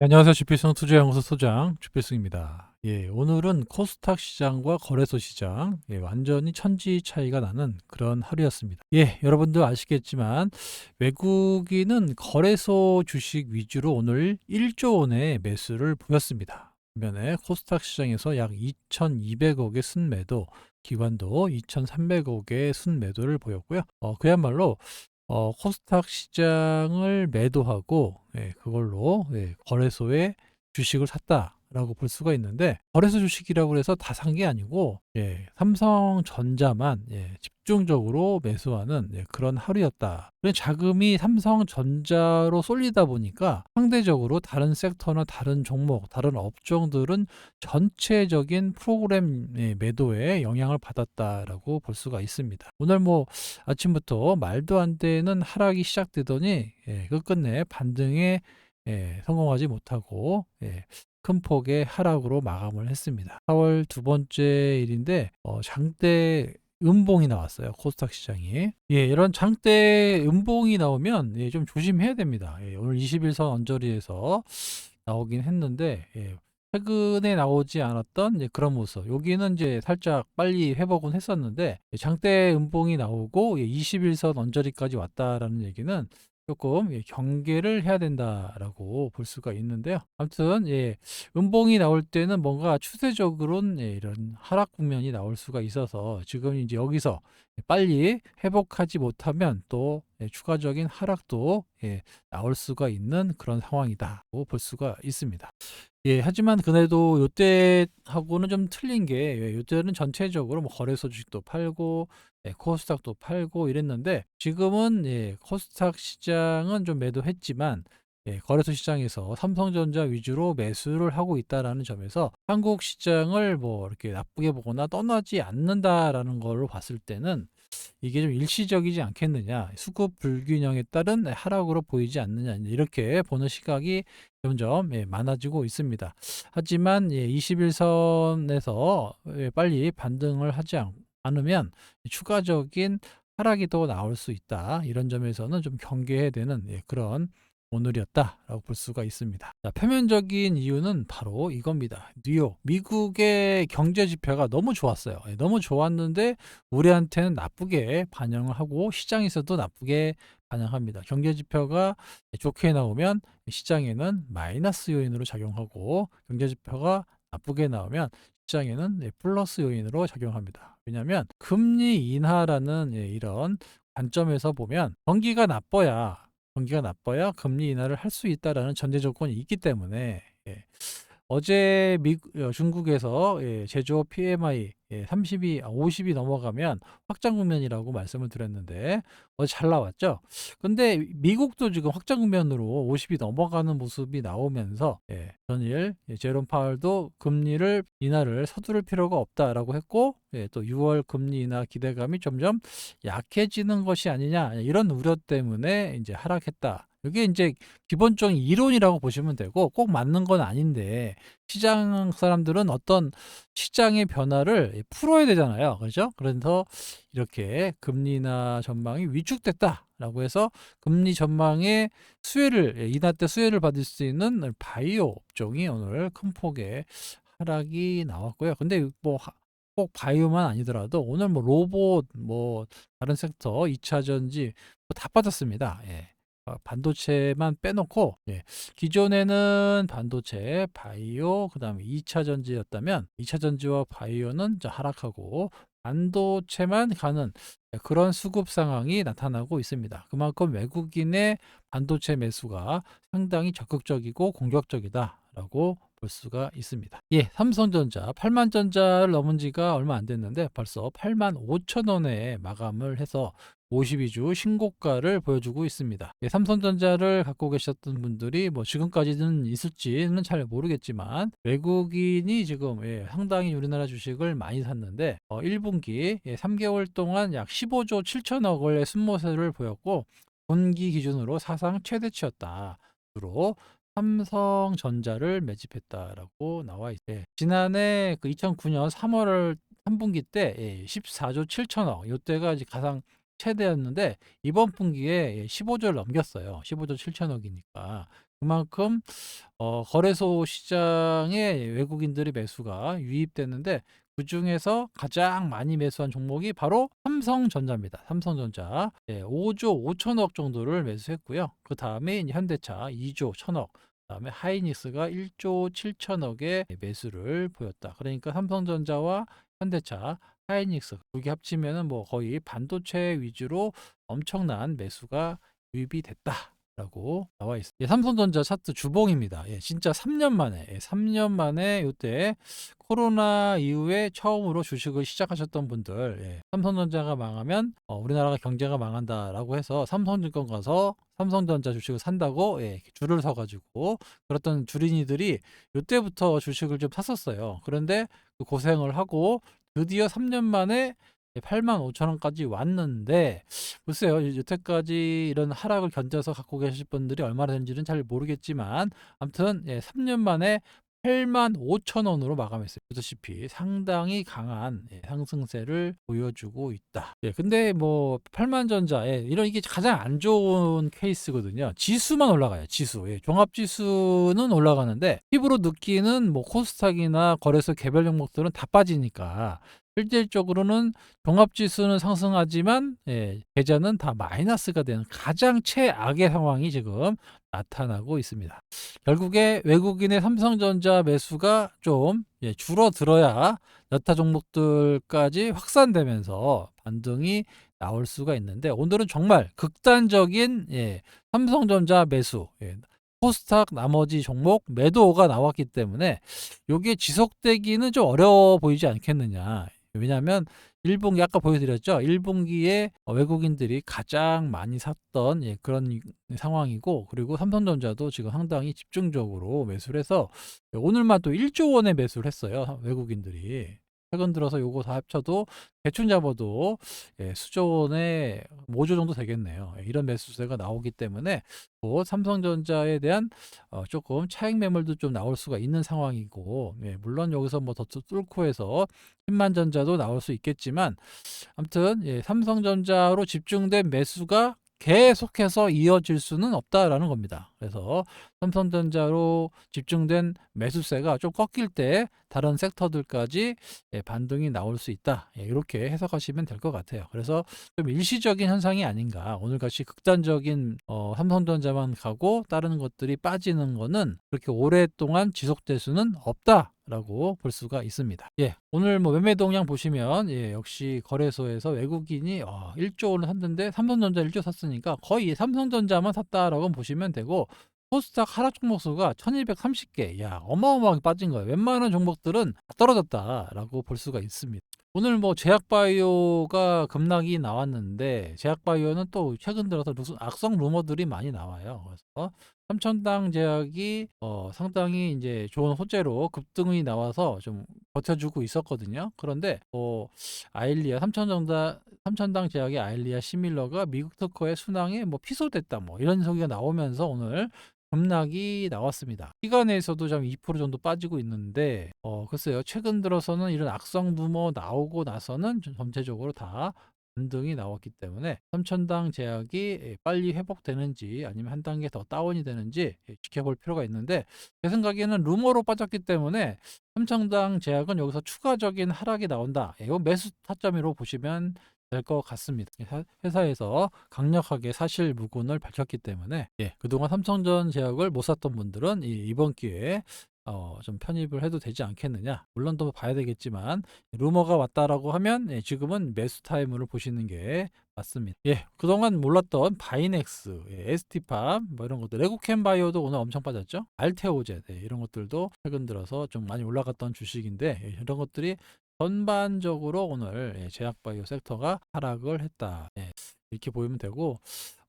안녕하세요. 주필승 투자연구소 소장 주필승입니다. 오늘은 코스닥 시장과 거래소 시장, 완전히 천지 차이가 나는 그런 하루였습니다. 여러분도 아시겠지만 외국인은 거래소 주식 위주로 오늘 1조 원의 매수를 보였습니다. 반면에 코스닥 시장에서 약 2,200억의 순매도, 기관도 2,300억의 순매도를 보였고요. 그야말로 코스닥 시장을 매도하고 그걸로 거래소에 주식을 샀다라고 볼 수가 있는데, 거래소 주식이라고 해서 다 산 게 아니고 삼성전자만 집중적으로 매수하는 그런 하루였다. 그런 자금이 삼성전자로 쏠리다 보니까 상대적으로 다른 섹터나 다른 종목, 다른 업종들은 전체적인 프로그램 매도에 영향을 받았다라고 볼 수가 있습니다. 오늘 아침부터 말도 안 되는 하락이 시작되더니 끝끝내 반등에 성공하지 못하고 큰 폭의 하락으로 마감을 했습니다. 4월 두 번째 일인데 장대 음봉이 나왔어요. 코스닥 시장이. 이런 장대 음봉이 나오면 좀 조심해야 됩니다. 오늘 21선 언저리에서 나오긴 했는데 최근에 나오지 않았던 그런 모습. 여기는 이제 살짝 빨리 회복은 했었는데 장대 음봉이 나오고 21선 언저리까지 왔다라는 얘기는 조금 경계를 해야 된다라고 볼 수가 있는데요. 아무튼 음봉이 나올 때는 뭔가 추세적으로는 이런 하락 국면이 나올 수가 있어서 지금 이제 여기서 빨리 회복하지 못하면 또 추가적인 하락도 나올 수가 있는 그런 상황이다고 볼 수가 있습니다. 하지만 그래도 요때하고는 좀 틀린 게, 요때는 전체적으로 거래소 주식도 팔고 코스닥도 팔고 이랬는데, 지금은 코스닥 시장은 좀 매도했지만 거래소 시장에서 삼성전자 위주로 매수를 하고 있다라는 점에서 한국 시장을 이렇게 나쁘게 보거나 떠나지 않는다라는 걸로 봤을 때는 이게 좀 일시적이지 않겠느냐, 수급 불균형에 따른 하락으로 보이지 않느냐, 이렇게 보는 시각이 점점 많아지고 있습니다. 하지만 21선에서 빨리 반등을 하지 않으면 추가적인 하락이 또 나올 수 있다. 이런 점에서는 좀 경계해야 되는 그런 오늘이었다라고 볼 수가 있습니다. 자, 표면적인 이유는 바로 이겁니다. 뉴욕, 미국의 경제 지표가 너무 좋았어요. 너무 좋았는데 우리한테는 나쁘게 반영을 하고 시장에서도 나쁘게 반영합니다. 경제 지표가 좋게 나오면 시장에는 마이너스 요인으로 작용하고, 경제 지표가 나쁘게 나오면 시장에는 플러스 요인으로 작용합니다. 왜냐하면 금리 인하라는 이런 관점에서 보면 경기가 나빠야 금리 인하를 할 수 있다라는 전제 조건이 있기 때문에, 어제 중국에서 제조업 PMI 30이 50이 넘어가면 확장 국면이라고 말씀을 드렸는데 어제 잘 나왔죠. 근데 미국도 지금 확장 국면으로 50이 넘어가는 모습이 나오면서 전일 제롬 파월도 금리를 인하를 서두를 필요가 없다라고 했고, 또 6월 금리 인하 기대감이 점점 약해지는 것이 아니냐, 이런 우려 때문에 이제 하락했다. 이게 이제 기본적인 이론이라고 보시면 되고, 꼭 맞는 건 아닌데 시장 사람들은 어떤 시장의 변화를 풀어야 되잖아요. 그렇죠? 그래서 이렇게 금리 인하 전망이 위축됐다라고 해서 금리 전망의 인하 때 수혜를 받을 수 있는 바이오 업종이 오늘 큰 폭의 하락이 나왔고요. 근데 꼭 바이오만 아니더라도 오늘 로봇, 다른 섹터, 2차 전지 다 빠졌습니다. 반도체만 빼놓고 기존에는 반도체, 바이오, 그다음에 2차 전지였다면 2차 전지와 바이오는 하락하고 반도체만 가는 그런 수급 상황이 나타나고 있습니다. 그만큼 외국인의 반도체 매수가 상당히 적극적이고 공격적이다라고 볼 수가 있습니다. 삼성전자 8만 전자를 넘은 지가 얼마 안 됐는데 벌써 8만 5천 원에 마감을 해서 52주 신고가를 보여주고 있습니다. 삼성전자를 갖고 계셨던 분들이 지금까지는 있을지는 잘 모르겠지만 외국인이 지금 상당히 우리나라 주식을 많이 샀는데 1분기 3개월 동안 약 15조 7천억 원의 순모세를 보였고, 분기 기준으로 사상 최대치였다. 주로 삼성전자를 매집했다라고 나와 있어요. 지난해 2009년 3월 3분기 때 14조 7천억, 이때가 이제 가장 최대였는데 이번 분기에 15조를 넘겼어요. 15조 7천억이니까. 그만큼 거래소 시장에 외국인들의 매수가 유입됐는데 그중에서 가장 많이 매수한 종목이 바로 삼성전자입니다. 삼성전자 5조 5천억 정도를 매수했고요. 그 다음에 현대차 2조 1천억, 그다음에 하이닉스가 1조 7천억의 매수를 보였다. 그러니까 삼성전자와 현대차, 하이닉스 두 개 합치면은 뭐 거의 반도체 위주로 엄청난 매수가 유입이 됐다. 라고 나와 있습니다. 삼성전자 차트 주봉입니다. 진짜 3년 만에, 3년 만에 이때 코로나 이후에 처음으로 주식을 시작하셨던 분들, 삼성전자가 망하면 우리나라가 경제가 망한다라고 해서 삼성증권 가서 삼성전자 주식을 산다고 줄을 서가지고 그랬던 주린이들이 이때부터 주식을 좀 샀었어요. 그런데 그 고생을 하고 드디어 3년 만에 8만 5천 원까지 왔는데 글쎄요, 여태까지 이런 하락을 견뎌서 갖고 계실 분들이 얼마나 되는지는 잘 모르겠지만 아무튼 3년 만에 8만 5천 원으로 마감했어요. 보다시피 상당히 강한 상승세를 보여주고 있다. 근데 뭐 8만 전자 이런 이게 가장 안 좋은 케이스거든요. 지수만 올라가요. 지수. 종합 지수는 올라가는데 피부로 느끼는 뭐 코스닥이나 거래소 개별 종목들은 다 빠지니까 실질적으로는 종합지수는 상승하지만 계좌는 다 마이너스가 되는 가장 최악의 상황이 지금 나타나고 있습니다. 결국에 외국인의 삼성전자 매수가 좀 줄어들어야 여타 종목들까지 확산되면서 반등이 나올 수가 있는데 오늘은 정말 극단적인 삼성전자 매수, 코스닥 나머지 종목 매도가 나왔기 때문에 이게 지속되기는 좀 어려워 보이지 않겠느냐. 왜냐하면 1분기 아까 보여드렸죠. 1분기에 외국인들이 가장 많이 샀던 그런 상황이고 그리고 삼성전자도 지금 상당히 집중적으로 매수를 해서 오늘만 또 1조 원의 매수를 했어요. 외국인들이. 최근 들어서 요거 다 합쳐도 대충 잡아도 수조 원의 5조 정도 되겠네요. 이런 매수세가 나오기 때문에 곧 삼성전자에 대한 조금 차익 매물도 좀 나올 수가 있는 상황이고 물론 여기서 뭐 더 뚫고 해서 힘만전자도 나올 수 있겠지만 아무튼 삼성전자로 집중된 매수가 계속해서 이어질 수는 없다라는 겁니다. 그래서 삼성전자로 집중된 매수세가 좀 꺾일 때 다른 섹터들까지 반등이 나올 수 있다. 이렇게 해석하시면 될 것 같아요. 그래서 좀 일시적인 현상이 아닌가. 오늘같이 극단적인 삼성전자만 가고 다른 것들이 빠지는 거는 그렇게 오랫동안 지속될 수는 없다. 라고 볼 수가 있습니다. 오늘 뭐 매매 동향 보시면 역시 거래소에서 외국인이 1조 원을 샀는데 삼성전자 1조 샀으니까 거의 삼성전자만 샀다라고 보시면 되고 코스닥 하락 종목 수가 1230개. 어마어마하게 빠진 거예요. 웬만한 종목들은 떨어졌다라고 볼 수가 있습니다. 오늘 뭐 제약바이오가 급락이 나왔는데 제약바이오는 또 최근 들어서 무슨 악성 루머들이 많이 나와요. 그래서 삼천당 제약이 상당히 이제 좋은 호재로 급등이 나와서 좀 버텨주고 있었거든요. 그런데 아일리아 삼천당 제약의 아일리아 시밀러가 미국 특허의 순항에 뭐 피소됐다 뭐 이런 소리가 나오면서 오늘 급락이 나왔습니다. 시간에서도 좀 2% 정도 빠지고 있는데 글쎄요. 최근 들어서는 이런 악성 루머 나오고 나서는 좀 전체적으로 다 반등이 나왔기 때문에 삼천당 제약이 빨리 회복되는지 아니면 한 단계 더 다운이 되는지 지켜볼 필요가 있는데 제 생각에는 루머로 빠졌기 때문에 삼천당 제약은 여기서 추가적인 하락이 나온다. 이거 매수 타점으로 보시면 될 것 같습니다. 회사에서 강력하게 사실 무근을 밝혔기 때문에 그동안 삼성전 제약을 못 샀던 분들은 이번 기회에 좀 편입을 해도 되지 않겠느냐. 물론 또 봐야 되겠지만 루머가 왔다라고 하면 지금은 매수 타임을 보시는 게 맞습니다. 그동안 몰랐던 바이넥스, ST팜 뭐 이런 것들, 레고캠바이오도 오늘 엄청 빠졌죠. 알테오젠 이런 것들도 최근 들어서 좀 많이 올라갔던 주식인데 이런 것들이 전반적으로 오늘 제약바이오 섹터가 하락을 했다. 이렇게 보이면 되고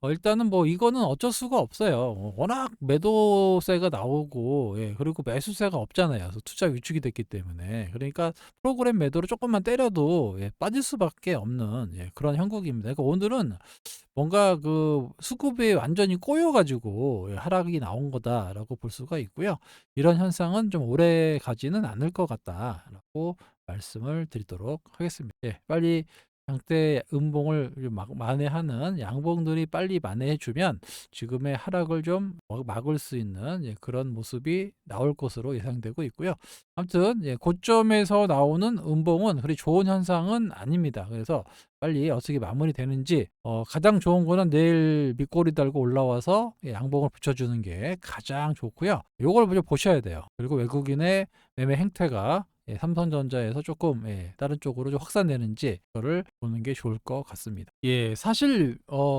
일단은 뭐 이거는 어쩔 수가 없어요. 워낙 매도세가 나오고 그리고 매수세가 없잖아요. 그래서 투자 위축이 됐기 때문에 그러니까 프로그램 매도를 조금만 때려도 빠질 수밖에 없는 그런 형국입니다. 그러니까 오늘은 뭔가 그 수급이 완전히 꼬여가지고 하락이 나온 거다라고 볼 수가 있고요. 이런 현상은 좀 오래 가지는 않을 것 같다라고 말씀을 드리도록 하겠습니다. 빨리 장대 음봉을 만회하는 양봉들이 빨리 만회해 주면 지금의 하락을 좀 막을 수 있는 그런 모습이 나올 것으로 예상되고 있고요. 아무튼 고점에서 나오는 음봉은 그리 좋은 현상은 아닙니다. 그래서 빨리 어떻게 마무리되는지 가장 좋은 거는 내일 밑꼬리 달고 올라와서 양봉을 붙여주는 게 가장 좋고요. 요걸 먼저 보셔야 돼요. 그리고 외국인의 매매 행태가 삼성전자에서 조금 다른 쪽으로 좀 확산되는지 그거를 보는 게 좋을 것 같습니다. 사실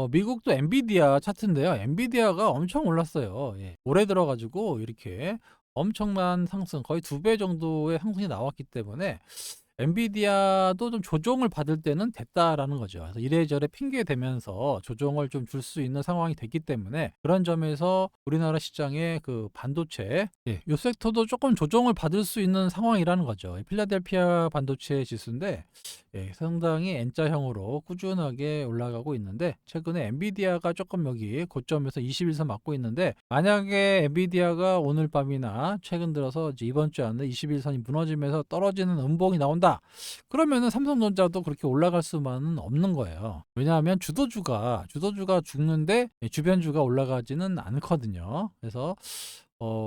미국도 엔비디아 차트인데요. 엔비디아가 엄청 올랐어요. 올해 들어가지고 이렇게 엄청난 상승, 거의 2배 정도의 상승이 나왔기 때문에 엔비디아도 좀 조정을 받을 때는 됐다라는 거죠. 그래서 이래저래 핑계 대면서 조정을 좀 줄 수 있는 상황이 됐기 때문에 그런 점에서 우리나라 시장의 그 반도체, 이 섹터도 조금 조정을 받을 수 있는 상황이라는 거죠. 필라델피아 반도체 지수인데 상당히 N자형으로 꾸준하게 올라가고 있는데 최근에 엔비디아가 조금 여기 고점에서 21선 맞고 있는데 만약에 엔비디아가 오늘 밤이나 최근 들어서 이제 이번 주 안에 21선이 무너지면서 떨어지는 음봉이 나온다. 그러면은 삼성전자도 그렇게 올라갈 수만은 없는 거예요. 왜냐하면 주도주가 죽는데 주변주가 올라가지는 않거든요. 그래서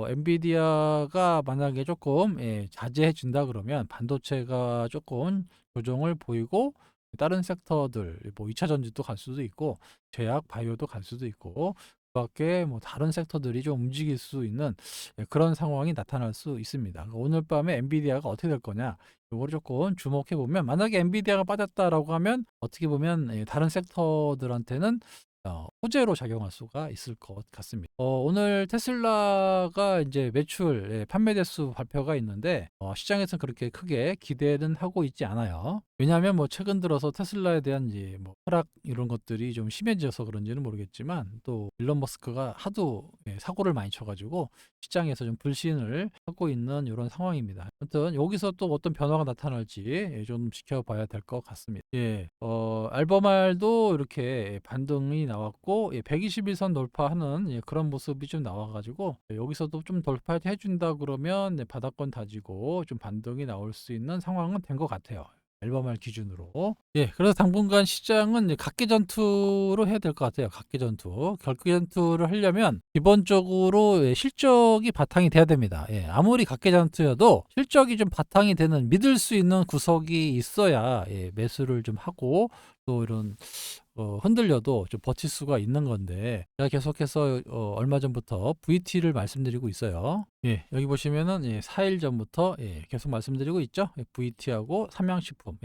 엔비디아가 만약에 조금 자제해 준다 그러면 반도체가 조금 조정을 보이고 다른 섹터들 뭐 2차 전지도 갈 수도 있고 제약 바이오도 갈 수도 있고 그밖에 뭐 다른 섹터들이 좀 움직일 수 있는 그런 상황이 나타날 수 있습니다. 그러니까 오늘 밤에 엔비디아가 어떻게 될 거냐 이걸 조금 주목해 보면 만약에 엔비디아가 빠졌다라고 하면 어떻게 보면 다른 섹터들한테는 호재로 작용할 수가 있을 것 같습니다. 오늘 테슬라가 이제 매출, 판매 대수 발표가 있는데 시장에서는 그렇게 크게 기대는 하고 있지 않아요. 왜냐하면 뭐 최근 들어서 테슬라에 대한 이제 뭐 하락 이런 것들이 좀 심해져서 그런지는 모르겠지만 또 일론 머스크가 하도 사고를 많이 쳐가지고 시장에서 좀 불신을 하고 있는 이런 상황입니다. 아무튼 여기서 또 어떤 변화가 나타날지 좀 지켜봐야 될 것 같습니다. 알버말도 이렇게 반등이 나왔고 121선 돌파하는 그런 모습이 좀 나와가지고 여기서도 좀 돌파해 준다 그러면 바닥권 다지고 좀 반등이 나올 수 있는 상황은 된 것 같아요. 앨범알 기준으로. 그래서 당분간 시장은 이제 각계 전투로 해야 될 것 같아요. 각계 전투. 각계 전투를 하려면 기본적으로 실적이 바탕이 돼야 됩니다. 아무리 각계 전투여도 실적이 좀 바탕이 되는 믿을 수 있는 구석이 있어야 매수를 좀 하고 또 이런 흔들려도 좀 버틸 수가 있는 건데 제가 계속해서 얼마 전부터 VT를 말씀드리고 있어요. 여기 보시면은 4일 전부터 계속 말씀드리고 있죠. VT하고 삼양식품.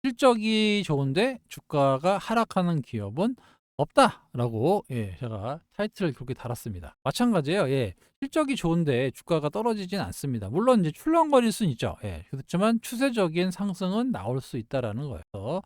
실적이 좋은데 주가가 하락하는 기업은 없다라고 제가 타이틀을 그렇게 달았습니다. 마찬가지예요. 실적이 좋은데 주가가 떨어지진 않습니다. 물론 이제 출렁거릴 수는 있죠. 그렇지만 추세적인 상승은 나올 수 있다라는 거예요.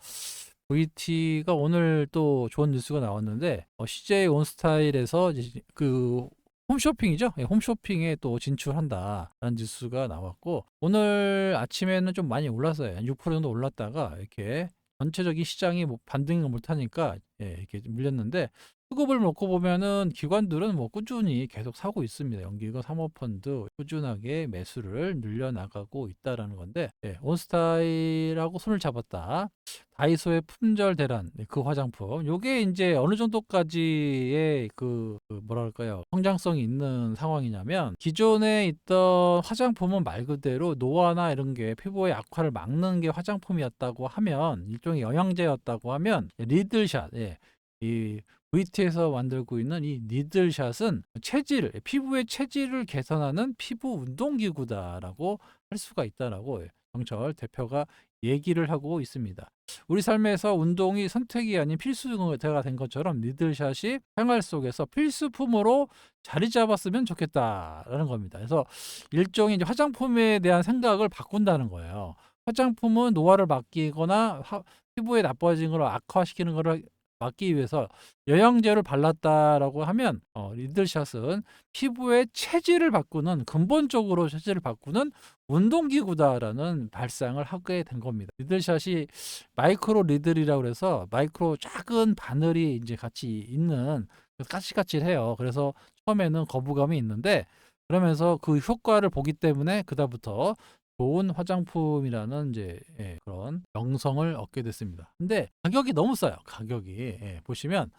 VT가 오늘 또 좋은 뉴스가 나왔는데 CJ 온스타일에서 이제 그 홈쇼핑이죠. 홈쇼핑에 또 진출한다라는 뉴스가 나왔고 오늘 아침에는 좀 많이 올랐어요. 한 6% 정도 올랐다가 이렇게 전체적인 시장이 뭐 반등을 못하니까 이렇게 밀렸는데 수급을 놓고 보면은 기관들은 뭐 꾸준히 계속 사고 있습니다. 연기금 사모펀드 꾸준하게 매수를 늘려나가고 있다라는 건데 온스타일하고 손을 잡았다. 다이소의 품절 대란 그 화장품 요게 이제 어느 정도까지의 그 뭐랄까요 성장성이 있는 상황이냐면 기존에 있던 화장품은 말 그대로 노화나 이런 게 피부의 악화를 막는 게 화장품이었다고 하면 일종의 영양제였다고 하면 리들샷 이 VT에서 만들고 있는 이 니들샷은 피부의 체질을 개선하는 피부 운동기구다라고 할 수가 있다라고 정철 대표가 얘기를 하고 있습니다. 우리 삶에서 운동이 선택이 아닌 필수가 된 것처럼 니들샷이 생활 속에서 필수품으로 자리 잡았으면 좋겠다라는 겁니다. 그래서 일종의 이제 화장품에 대한 생각을 바꾼다는 거예요. 화장품은 노화를 막기거나 피부에 나빠진 걸 악화시키는 것을 막기 위해서 영양제를 발랐다라고 하면 리들샷은 피부의 체질을 바꾸는 근본적으로 체질을 바꾸는 운동기구다라는 발상을 하게 된 겁니다. 리들샷이 마이크로 리들이라고 해서 마이크로 작은 바늘이 이제 같이 있는 까칠까칠해요. 그래서 처음에는 거부감이 있는데 그러면서 그 효과를 보기 때문에 그다음부터 좋은 화장품이라는 이제 그런 명성을 얻게 됐습니다. 근데 가격이 너무 싸요. 가격이. 보시면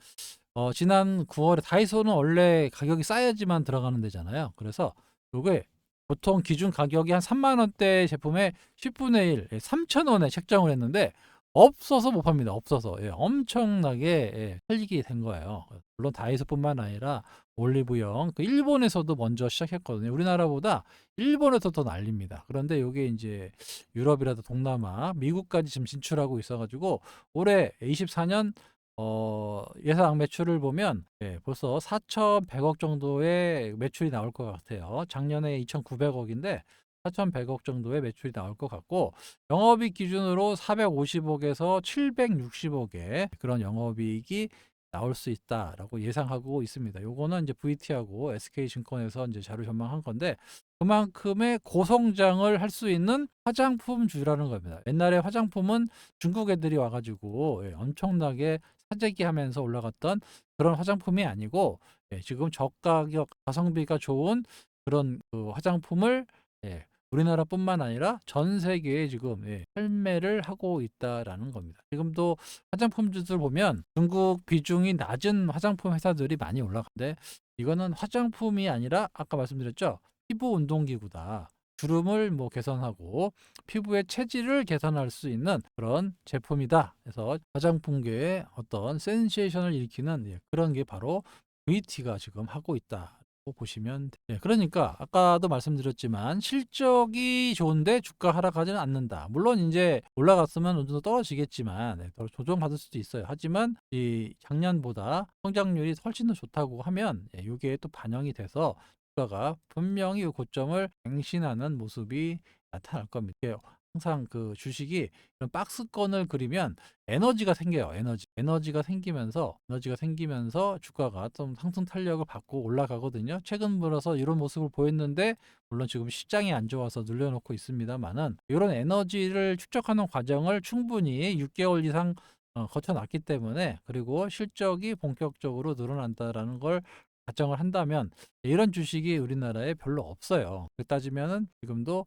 지난 9월에 다이소는 원래 가격이 싸야지만 들어가는 데잖아요. 그래서 요게 보통 기준 가격이 한 3만 원대 제품의 10분의 1, 3,000원에 책정을 했는데 없어서 못 팝니다. 없어서. 엄청나게 팔리게 된 거예요. 물론 다이소뿐만 아니라 올리브영, 그 일본에서도 먼저 시작했거든요. 우리나라보다 일본에서 더 난립니다. 그런데 요게 이제 유럽이라도 동남아, 미국까지 지금 진출하고 있어 가지고 올해 24년 예상 매출을 보면 벌써 4,100억 정도의 매출이 나올 것 같아요. 작년에 2,900억인데 4,100억 정도의 매출이 나올 것 같고, 영업이익 기준으로 450억에서 760억의 그런 영업이익이 나올 수 있다라고 예상하고 있습니다. 요거는 이제 VT하고 SK증권에서 이제 자료 전망한 건데, 그만큼의 고성장을 할 수 있는 화장품주라는 겁니다. 옛날에 화장품은 중국 애들이 와가지고 엄청나게 사재기 하면서 올라갔던 그런 화장품이 아니고, 지금 저가격 가성비가 좋은 그런 그 화장품을 우리나라뿐만 아니라 전 세계에 지금 판매를 하고 있다라는 겁니다. 지금도 화장품주들 보면 중국 비중이 낮은 화장품 회사들이 많이 올라가는데, 이거는 화장품이 아니라 아까 말씀드렸죠. 피부 운동기구다. 주름을 뭐 개선하고 피부의 체질을 개선할 수 있는 그런 제품이다. 그래서 화장품계에 어떤 센세이션을 일으키는 그런 게 바로 VT가 지금 하고 있다. 보시면 그러니까 아까도 말씀드렸지만 실적이 좋은데 주가 하락하지는 않는다. 물론 이제 올라갔으면 어느 정도 떨어지겠지만 더 조정받을 수도 있어요. 하지만 이 작년보다 성장률이 훨씬 더 좋다고 하면 이게 또 반영이 돼서 주가가 분명히 이 고점을 갱신하는 모습이 나타날 겁니다. 이게 항상 그 주식이 이런 박스권을 그리면 에너지가 생겨요. 에너지가 생기면서 주가가 좀 상승 탄력을 받고 올라가거든요. 최근 들어서 이런 모습을 보였는데, 물론 지금 시장이 안 좋아서 늘려놓고 있습니다만은, 이런 에너지를 축적하는 과정을 충분히 6개월 이상 거쳐놨기 때문에, 그리고 실적이 본격적으로 늘어난다라는 걸 가정을 한다면 이런 주식이 우리나라에 별로 없어요. 그 따지면은 지금도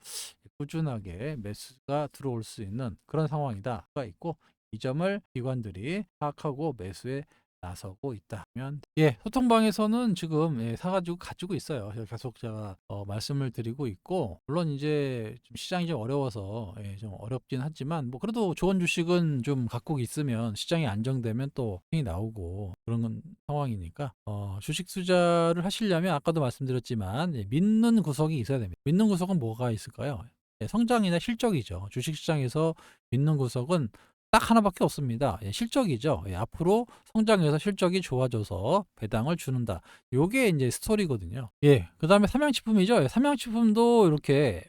꾸준하게 매수가 들어올 수 있는 그런 상황이다가 있고, 이 점을 기관들이 파악하고 매수에 나서고 있다면 소통방에서는 지금 사가지고 가지고 있어요. 그래서 계속 제가 말씀을 드리고 있고, 물론 이제 좀 시장이 좀 어려워서 좀 어렵긴 하지만, 뭐 그래도 좋은 주식은 좀 갖고 있으면 시장이 안정되면 또 힘이 나오고 그런 상황이니까, 주식 투자를 하시려면 아까도 말씀드렸지만 믿는 구석이 있어야 됩니다. 믿는 구석은 뭐가 있을까요? 성장이나 실적이죠. 주식시장에서 믿는 구석은 딱 하나밖에 없습니다. 실적이죠. 앞으로 성장해서 실적이 좋아져서 배당을 주는다. 요게 이제 스토리거든요. 그다음에 삼양식품이죠. 삼양식품도 이렇게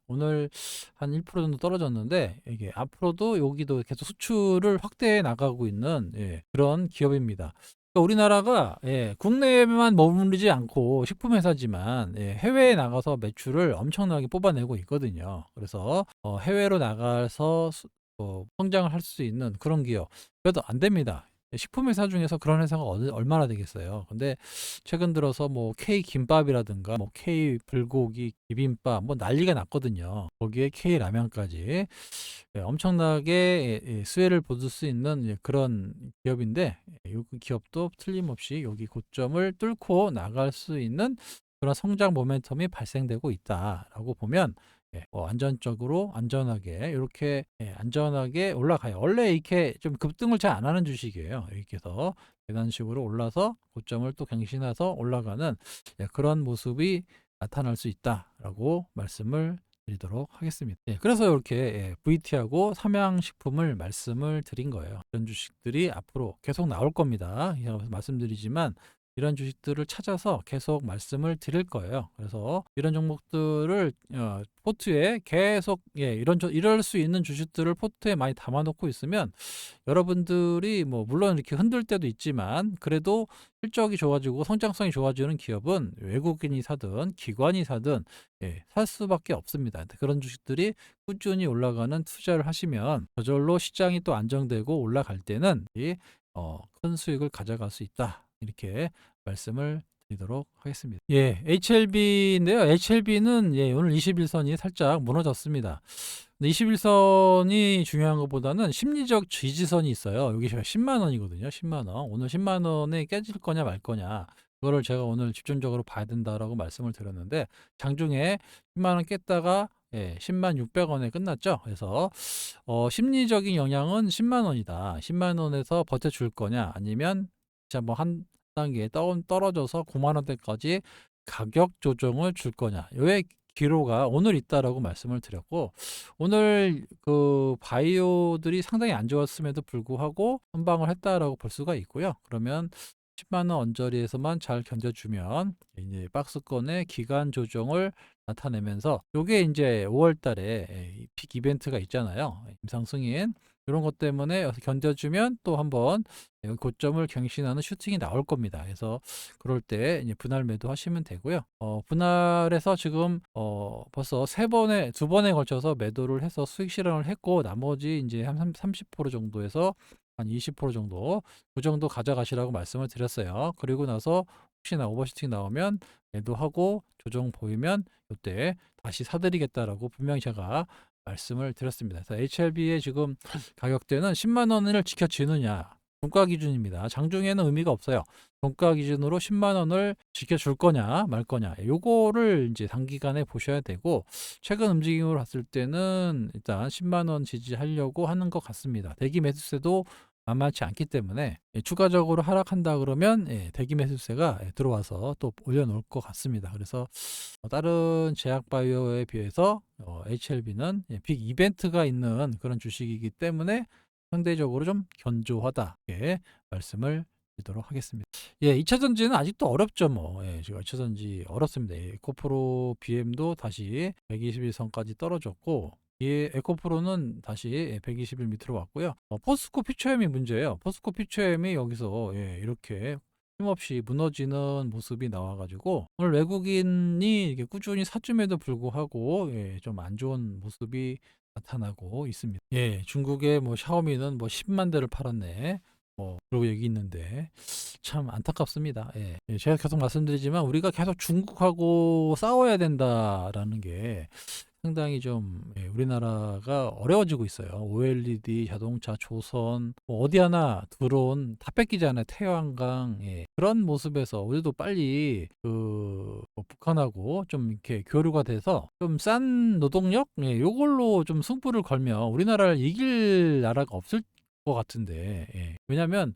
오늘 한 1% 정도 떨어졌는데, 이게 앞으로도 여기도 계속 수출을 확대해 나가고 있는 그런 기업입니다. 그러니까 우리나라가 국내에만 머무르지 않고 식품 회사지만 해외에 나가서 매출을 엄청나게 뽑아내고 있거든요. 그래서 해외로 나가서 성장을 할 수 있는 그런 기업. 그래도 안 됩니다. 식품 회사 중에서 그런 회사가 얼마나 되겠어요. 근데 최근 들어서 뭐 K 김밥이라든가 뭐 K 불고기 비빔밥 뭐 난리가 났거든요. 거기에 K 라면까지 엄청나게 수혜를 보실 수 있는 그런 기업인데, 이 기업도 틀림없이 여기 고점을 뚫고 나갈 수 있는 그런 성장 모멘텀이 발생되고 있다라고 보면 안전적으로 안전하게 이렇게 안전하게 올라가요. 원래 이렇게 좀 급등을 잘 안 하는 주식이에요. 이렇게 해서 계단식으로 올라서 고점을 또 갱신해서 올라가는 그런 모습이 나타날 수 있다라고 말씀을 드리도록 하겠습니다. 그래서 이렇게 VT하고 삼양식품을 말씀을 드린 거예요. 이런 주식들이 앞으로 계속 나올 겁니다. 말씀드리지만 이런 주식들을 찾아서 계속 말씀을 드릴 거예요. 그래서 이런 종목들을 포트에 계속 이럴 수 있는 주식들을 포트에 많이 담아놓고 있으면 여러분들이 뭐 물론 이렇게 흔들 때도 있지만, 그래도 실적이 좋아지고 성장성이 좋아지는 기업은 외국인이 사든 기관이 사든 살 수밖에 없습니다. 그런 주식들이 꾸준히 올라가는 투자를 하시면 저절로 시장이 또 안정되고 올라갈 때는 큰 수익을 가져갈 수 있다. 이렇게 말씀을 드리도록 하겠습니다. 예, HLB인데요. HLB는 예, 오늘 21선이 살짝 무너졌습니다. 근데 21선이 중요한 것보다는 심리적 지지선이 있어요. 여기 10만 원이거든요. 10만 원. 오늘 10만 원에 깨질 거냐 말 거냐. 그거를 제가 오늘 집중적으로 봐야 된다라고 말씀을 드렸는데 장중에 10만 원 깼다가 예, 10만 600원에 끝났죠. 그래서 심리적인 영향은 10만 원이다. 10만 원에서 버텨줄 거냐 아니면 진짜 뭐 한 단계 떨어져서 9만 원대까지 가격 조정을 줄 거냐. 요의 기로가 오늘 있다라고 말씀을 드렸고 오늘 그 바이오들이 상당히 안 좋았음에도 불구하고 선방을 했다라고 볼 수가 있고요. 그러면 10만 원 언저리에서만 잘 견뎌주면 이제 박스권의 기간 조정을 나타내면서 요게 이제 5월 달에 픽 이벤트가 있잖아요. 임상 승인 이런 것 때문에 견뎌주면 또 한번 고점을 갱신하는 슈팅이 나올 겁니다. 그래서 그럴 때 이제 분할 매도 하시면 되고요. 분할해서 지금 벌써 두 번에 걸쳐서 매도를 해서 수익 실현을 했고 나머지 이제 한 30% 정도에서 한 20% 정도 그 정도 가져가시라고 말씀을 드렸어요. 그리고 나서 혹시나 오버슈팅 나오면 매도하고 조정 보이면 이때 다시 사드리겠다라고 분명히 제가 말씀을 드렸습니다. 그래서 HLB의 지금 가격대는 10만 원을 지켜지느냐 종가 기준입니다. 장중에는 의미가 없어요. 종가 기준으로 10만 원을 지켜줄 거냐 말 거냐 요거를 이제 단기간에 보셔야 되고 최근 움직임을 봤을 때는 일단 10만 원 지지하려고 하는 것 같습니다. 대기 매수세도 만만치 않기 때문에 추가적으로 하락한다 그러면 대기 매수세가 들어와서 또 올려놓을 것 같습니다. 그래서 다른 제약바이오에 비해서 HLB는 빅 이벤트가 있는 그런 주식이기 때문에 상대적으로 좀 견조하다 이렇게 말씀을 드리도록 하겠습니다. 예, 2차 전지는 아직도 어렵죠, 뭐. 예, 지금 2차 전지 어렵습니다. 예, 에코프로 BM도 다시 121선까지 떨어졌고, 예, 에코프로는 다시 120일 밑으로 왔고요. 포스코 피처엠이 문제예요. 포스코 피처엠이 여기서 예, 이렇게 힘없이 무너지는 모습이 나와가지고 오늘 외국인이 이렇게 꾸준히 사줌에도 불구하고 예, 좀 안 좋은 모습이 나타나고 있습니다. 예, 중국의 뭐 샤오미는 뭐 10만 대를 팔았네. 뭐 그러고 얘기 있는데 참 안타깝습니다. 예. 예, 제가 계속 말씀드리지만 우리가 계속 중국하고 싸워야 된다라는 게 상당히 좀 우리나라가 어려워지고 있어요. OLED, 자동차, 조선 뭐 어디 하나 드론 다 뺏기잖아요. 태양광 그런 모습에서 우리도 빨리 뭐 북한하고 좀 이렇게 교류가 돼서 좀 싼 노동력 요걸로 좀 승부를 걸면 우리나라를 이길 나라가 없을 것 같은데 왜냐하면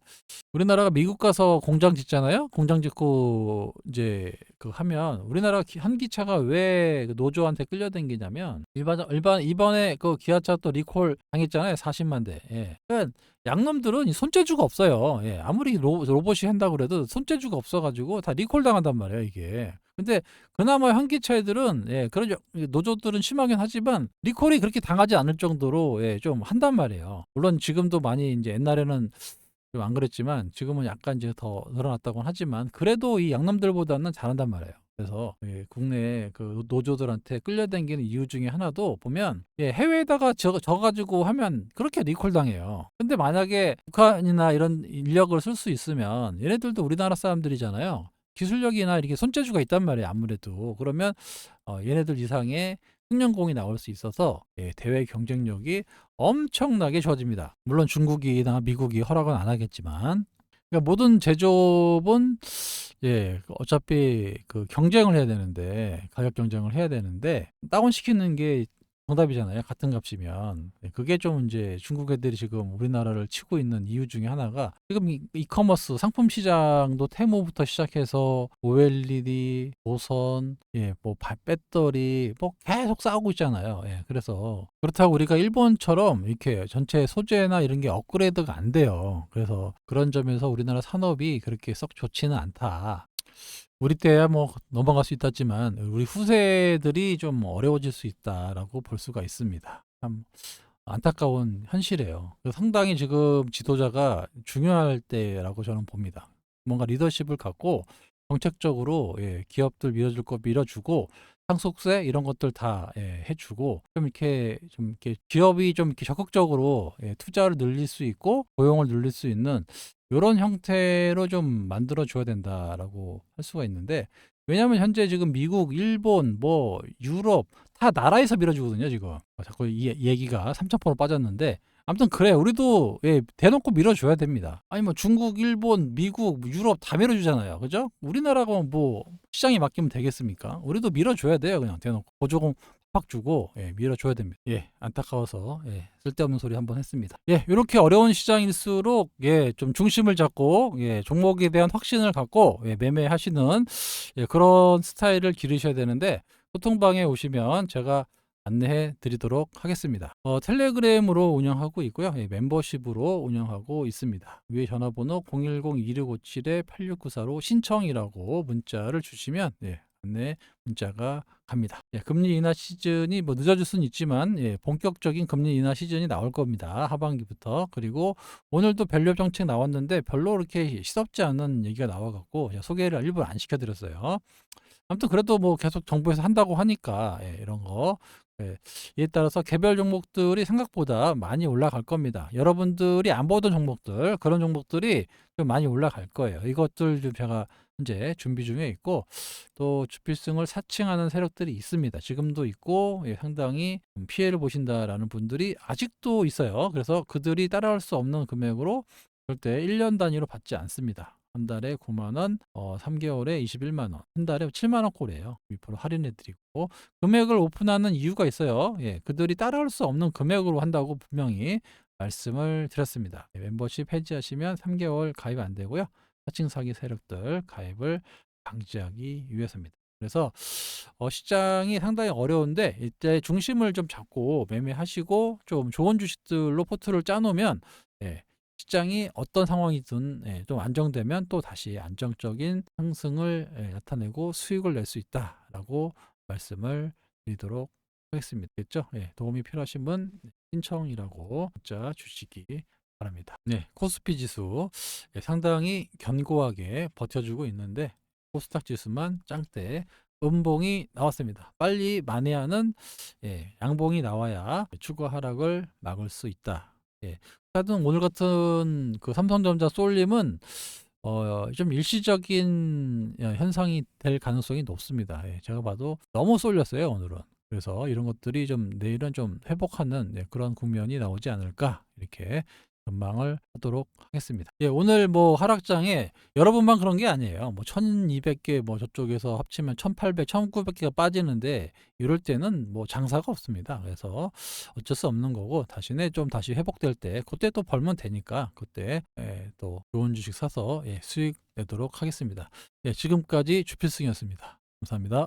우리나라가 미국 가서 공장 짓잖아요. 공장 짓고 이제 그 하면 우리나라 한 기차가 왜그 노조한테 끌려다니냐면 일반 이번에 그 기아차 또 리콜 당했잖아요. 40만 대. 예. 그러니까 양놈들은 손재주가 없어요. 예. 아무리 로봇이 한다고 그래도 손재주가 없어가지고 다 리콜 당한단 말이에요. 이게. 근데 그나마 현기차 애들은 그런 노조들은 심하긴 하지만 리콜이 그렇게 당하지 않을 정도로 좀 한단 말이에요. 물론 지금도 많이 이제 옛날에는 좀 안 그랬지만 지금은 약간 이제 더 늘어났다고는 하지만 그래도 이 양놈들보다는 잘한단 말이에요. 그래서 국내 그 노조들한테 끌려다니는 이유 중에 하나도 보면 해외에다가 져가지고 하면 그렇게 리콜 당해요. 근데 만약에 북한이나 이런 인력을 쓸 수 있으면 얘네들도 우리나라 사람들이잖아요. 기술력이나 이렇게 손재주가 있단 말이에요. 아무래도 그러면 얘네들 이상의 숙련공이 나올 수 있어서 대외 경쟁력이 엄청나게 좋아집니다. 물론 중국이나 미국이 허락은 안 하겠지만 그러니까 모든 제조업은 어차피 그 경쟁을 해야 되는데 가격 경쟁을 해야 되는데 다운시키는 게 정답이잖아요. 같은 값이면. 그게 좀 이제 중국 애들이 지금 우리나라를 치고 있는 이유 중에 하나가 지금 이커머스 상품 시장도 테무부터 시작해서 OLED, 조선, 뭐 배터리 뭐 계속 싸우고 있잖아요. 그래서 그렇다고 우리가 일본처럼 이렇게 전체 소재나 이런 게 업그레이드가 안 돼요. 그래서 그런 점에서 우리나라 산업이 그렇게 썩 좋지는 않다. 우리 때야 뭐 넘어갈 수 있었지만 우리 후세들이 좀 어려워질 수 있다라고 볼 수가 있습니다. 참 안타까운 현실이에요. 상당히 지금 지도자가 중요할 때라고 저는 봅니다. 뭔가 리더십을 갖고 정책적으로 기업들 밀어줄 거 밀어주고 상속세 이런 것들 다 해 주고 좀 이렇게 기업이 좀 이렇게 적극적으로 투자를 늘릴 수 있고 고용을 늘릴 수 있는 요런 형태로 좀 만들어 줘야 된다라고 할 수가 있는데, 왜냐하면 현재 지금 미국, 일본, 뭐 유럽 다 나라에서 밀어주거든요 지금. 자꾸 이 얘기가 3,000% 빠졌는데, 아무튼 그래요. 우리도 대놓고 밀어줘야 됩니다. 아니 뭐 중국, 일본, 미국, 유럽 다 밀어주잖아요. 그죠? 우리나라가 뭐 시장이 맡기면 되겠습니까? 우리도 밀어줘야 돼요. 그냥 대놓고 보조금 팍 주고 밀어줘야 됩니다. 안타까워서 쓸데없는 소리 한번 했습니다. 이렇게 어려운 시장일수록 좀 중심을 잡고 종목에 대한 확신을 갖고 매매하시는 그런 스타일을 기르셔야 되는데, 소통방에 오시면 제가 안내해 드리도록 하겠습니다. 텔레그램으로 운영하고 있고요. 멤버십으로 운영하고 있습니다. 위에 전화번호 010-2697-8694로 신청이라고 문자를 주시면 안내 문자가 갑니다. 금리 인하 시즌이 뭐 늦어질 수는 있지만 본격적인 금리 인하 시즌이 나올 겁니다. 하반기부터. 그리고 오늘도 밸류업 정책 나왔는데 별로 그렇게 시덥지 않은 얘기가 나와갖고 소개를 일부러 안 시켜드렸어요. 아무튼 그래도 뭐 계속 정부에서 한다고 하니까 이런 거 이에 따라서 개별 종목들이 생각보다 많이 올라갈 겁니다. 여러분들이 안 보던 종목들, 그런 종목들이 좀 많이 올라갈 거예요. 이것들 좀 제가 현재 준비 중에 있고, 또 주필승을 사칭하는 세력들이 있습니다. 지금도 있고 상당히 피해를 보신다라는 분들이 아직도 있어요. 그래서 그들이 따라갈 수 없는 금액으로 절대 1년 단위로 받지 않습니다. 한 달에 9만 원, 3개월에 21만 원, 한 달에 7만 원 꼴이에요. 2% 할인해 드리고, 금액을 오픈하는 이유가 있어요. 그들이 따라올 수 없는 금액으로 한다고 분명히 말씀을 드렸습니다. 멤버십 해지하시면 3개월 가입 안 되고요. 사칭 사기 세력들 가입을 방지하기 위해서입니다. 그래서 시장이 상당히 어려운데 이때 중심을 좀 잡고 매매하시고 좀 좋은 주식들로 포트를 짜놓으면 시장이 어떤 상황이든 좀 안정되면 또 다시 안정적인 상승을 나타내고 수익을 낼 수 있다라고 말씀을 드리도록 하겠습니다. 됐죠? 도움이 필요하신 분 신청이라고 문자 주시기 바랍니다. 코스피 지수 상당히 견고하게 버텨주고 있는데, 코스닥 지수만 짱대 음봉이 나왔습니다. 빨리 만회하는 양봉이 나와야 추가 하락을 막을 수 있다. 하여튼 오늘 같은 그 삼성전자 쏠림은 좀 일시적인 현상이 될 가능성이 높습니다. 제가 봐도 너무 쏠렸어요 오늘은. 그래서 이런 것들이 좀 내일은 좀 회복하는 그런 국면이 나오지 않을까 이렇게 전망을 하도록 하겠습니다. 오늘 뭐 하락장에 여러분만 그런 게 아니에요. 뭐 1200개 뭐 저쪽에서 합치면 1800, 1900개가 빠지는데 이럴 때는 뭐 장사가 없습니다. 그래서 어쩔 수 없는 거고, 다시 회복될 때 그때 또 벌면 되니까 그때 또 좋은 주식 사서 수익 내도록 하겠습니다. 지금까지 주필승이었습니다. 감사합니다.